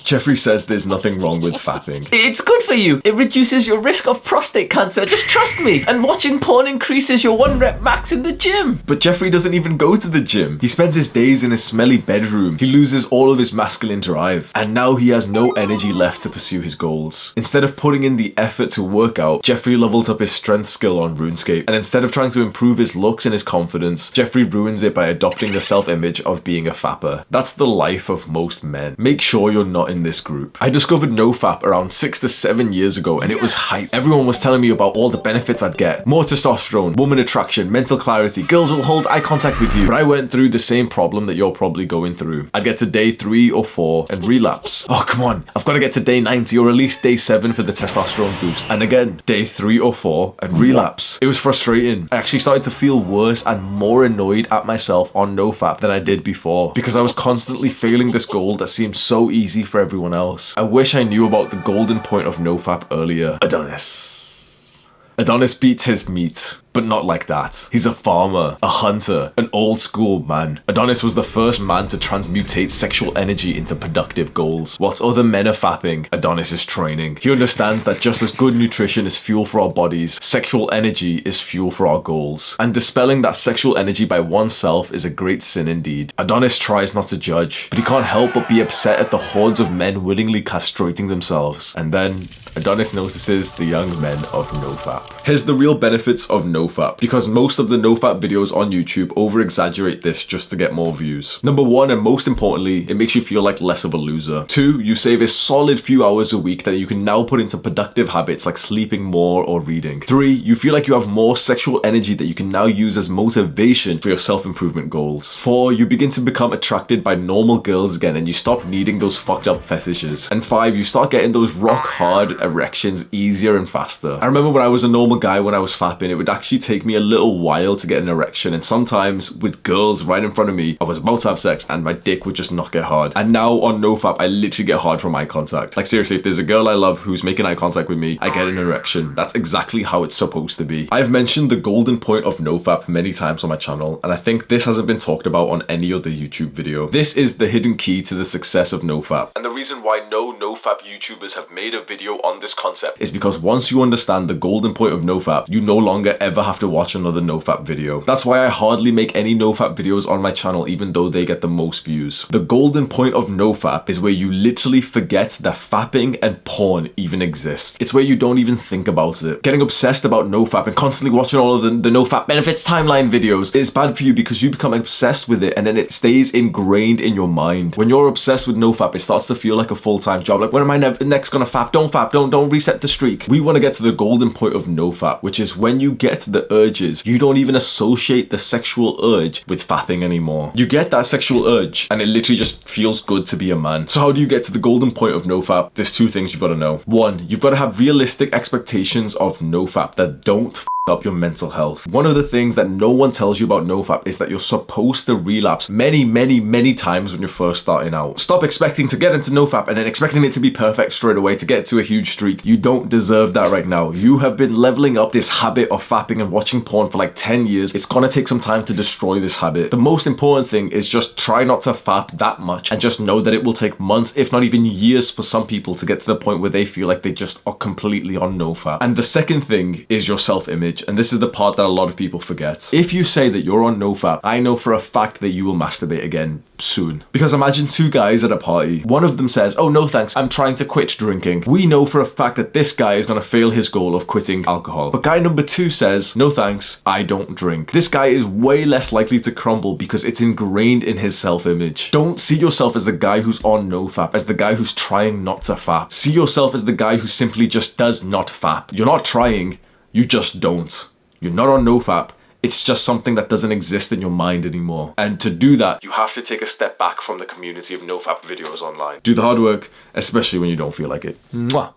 Jeffrey says there's nothing wrong with fapping. It's good for you. It reduces your risk of prostate cancer. Just trust me. And watching porn increases your 1 rep max in the gym. But Jeffrey doesn't even go to the gym. He spends his days in his smelly bedroom. He loses all of his masculine drive. And now he has no energy left to pursue his goals. Instead of putting in the effort to work out, Jeffrey levels up his strength skill on RuneScape. And instead of trying to improve his looks and his confidence, Jeffrey ruins it by adopting the self-image of being a fapper. That's the life of most men. Make sure you're not in this group. I discovered Nofap around 6 to 7 years ago and it was hype. Everyone was telling me about all the benefits I'd get. More testosterone, woman attraction, mental clarity, girls will hold eye contact with you. But I went through the same problem that you're probably going through. I'd get to day 3 or 4 and relapse. Oh, come on. I've got to get to day 90 or at least day 7 for the testosterone boost. And again, day 3 or 4 and relapse. It was frustrating. I actually started to feel worse and more annoyed at myself on Nofap than I did before because I was constantly failing this goal that seemed so easy for everyone else. I wish I knew about the golden point of Nofap earlier. Adonis. Adonis beats his meat. But not like that. He's a farmer, a hunter, an old school man. Adonis was the first man to transmutate sexual energy into productive goals. Whilst other men are fapping, Adonis is training. He understands that just as good nutrition is fuel for our bodies, sexual energy is fuel for our goals. And dispelling that sexual energy by oneself is a great sin indeed. Adonis tries not to judge, but he can't help but be upset at the hordes of men willingly castrating themselves. And then Adonis notices the young men of Nofap. Here's the real benefits of Nofap. Because most of the Nofap videos on YouTube over-exaggerate this just to get more views. Number 1, and most importantly, it makes you feel like less of a loser. 2, you save a solid few hours a week that you can now put into productive habits like sleeping more or reading. 3, you feel like you have more sexual energy that you can now use as motivation for your self-improvement goals. 4, you begin to become attracted by normal girls again and you stop needing those fucked up fetishes. And 5, you start getting those rock hard erections easier and faster. I remember when I was a normal guy when I was fapping, it would actually take me a little while to get an erection, and sometimes with girls right in front of me, I was about to have sex and my dick would just not get hard. And now on Nofap, I literally get hard from eye contact. Like seriously, if there's a girl I love who's making eye contact with me, I get an erection. That's exactly how it's supposed to be. I've mentioned the golden point of Nofap many times on my channel, and I think this hasn't been talked about on any other YouTube video. This is the hidden key to the success of Nofap. And the reason why no Nofap YouTubers have made a video on this concept is because once you understand the golden point of Nofap, you no longer ever have to watch another Nofap video. That's why I hardly make any Nofap videos on my channel even though they get the most views. The golden point of Nofap is where you literally forget that fapping and porn even exist. It's where you don't even think about it. Getting obsessed about Nofap and constantly watching all of the Nofap benefits timeline videos is bad for you because you become obsessed with it and then it stays ingrained in your mind. When you're obsessed with Nofap, it starts to feel like a full-time job. Like, when am I next gonna fap? Don't reset the streak. We want to get to the golden point of Nofap, which is when you get to the urges, you don't even associate the sexual urge with fapping anymore. You get that sexual urge and it literally just feels good to be a man. So how do you get to the golden point of Nofap? There's 2 things you've got to know. 1, you've got to have realistic expectations of Nofap that don't up your mental health. One of the things that no one tells you about Nofap is that you're supposed to relapse many times when you're first starting out. Stop expecting to get into Nofap and then expecting it to be perfect straight away to get to a huge streak. You don't deserve that right now. You have been leveling up this habit of fapping and watching porn for like 10 years. It's gonna take some time to destroy this habit. The most important thing is just try not to fap that much and just know that it will take months, if not even years, for some people to get to the point where they feel like they just are completely on Nofap. And the second thing is your self-image. And this is the part that a lot of people forget. If you say that you're on Nofap, I know for a fact that you will masturbate again soon. Because imagine 2 guys at a party. One of them says, oh no thanks, I'm trying to quit drinking. We know for a fact that this guy is going to fail his goal of quitting alcohol. But guy number 2 says, no thanks, I don't drink. This guy is way less likely to crumble because it's ingrained in his self-image. Don't see yourself as the guy who's on Nofap, as the guy who's trying not to fap. See yourself as the guy who simply just does not fap. You're not trying. You just don't. You're not on Nofap. It's just something that doesn't exist in your mind anymore. And to do that, you have to take a step back from the community of Nofap videos online. Do the hard work, especially when you don't feel like it. Mwah.